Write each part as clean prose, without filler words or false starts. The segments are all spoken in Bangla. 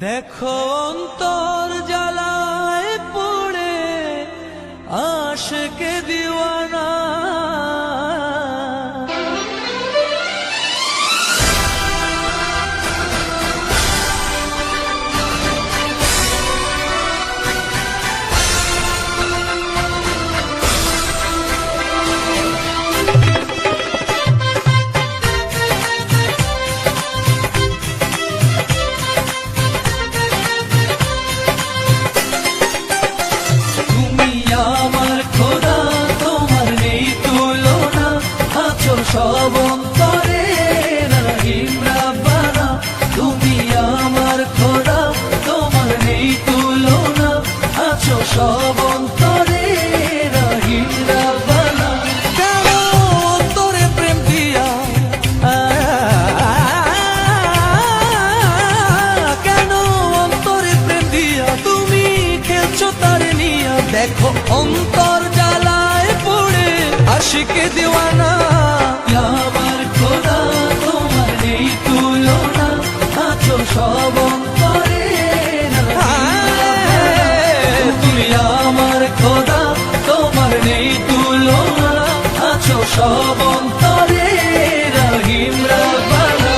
দেখো অন্তর জ্বালায় পড়ে আশিকে দিওয়ানা। সব অন্তরে রহিম রাব্বানা, তুমি আমার খোদা, তোমার নেই তুলনা। আছো সব অন্তরে রহিম রাব্বানা। কেন অন্তরে প্রেম দিয়া, কেন অন্তরে প্রেম দিয়া তুমি খেলছো তার নিয়া। দেখো অন্তর জ্বালায় পড়ে আশিকে দিওয়ানা। আমার খোদা, তোমার নেই তুলনা। আছো সব অন্তরে তুমি আমার খোদা, তোমার নেই তুলনা। আছো সব অন্তরে রহিম রাব্বানা।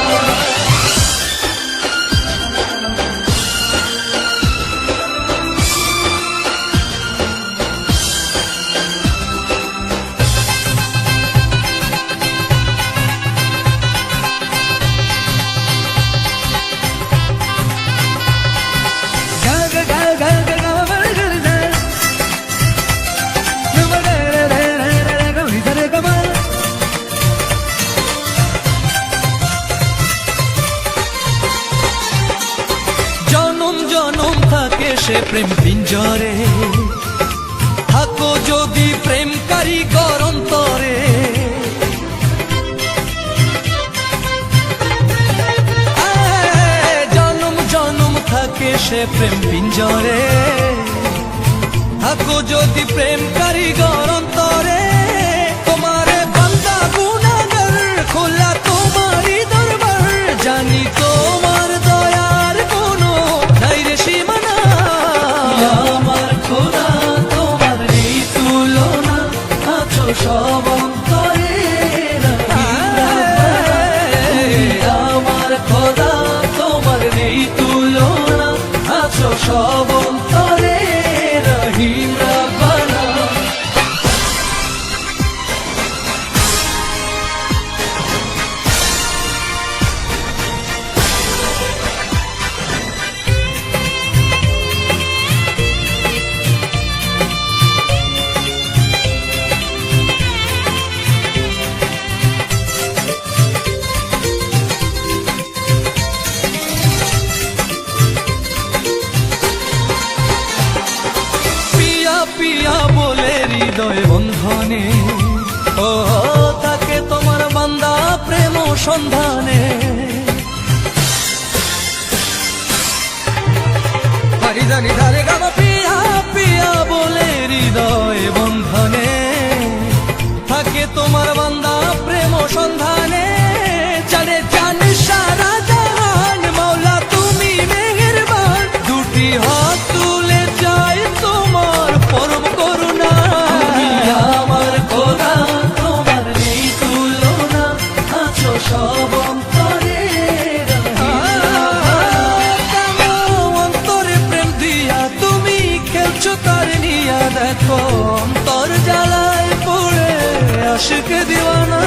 সে প্রেম পিঞ্জরে থাকো যদি প্রেম কারিগর অন্তরে। জনম জনম থাকে সে প্রেম পিঞ্জরে থাকো যদি প্রেম কারিগর অন্তরে। তোমারে বান্দা গুনাহগার খোলা তোমারই দরবার, জানি তোমার দয়ার কোনো নাই রে সীমানা। আমার খোদা, তোমার নেই তুলনা। আছো সব অন্তরে আমার খোদা, তোমার নেই তুলনা। আছো সব অন্তরে রহিম রাব্বানা। পিয়া বলে হৃদয় বন্ধনে, ও তাকে তোমার বান্দা প্রেম সন্ধানে। জানি ধারে গান পিয়া পিয়া বলে হৃদয় বন্ধনে, থাকে তোমার বান্দা প্রেম সন্ধানে। জানে জানে সারা জাহান, মওলা তুমি মেহেরবান। দুটি হাত তুলে যায় তোমার পরম করুণা। আমার খোদা, তোমার নেই তুলনা। আছো সব অন্তরে অন্তরে প্রেম দিয়া তুমি খেলছো তার নিয়া। দেখো অন্তর জ্বালায় পড়ে আশিকে দিওয়ানা।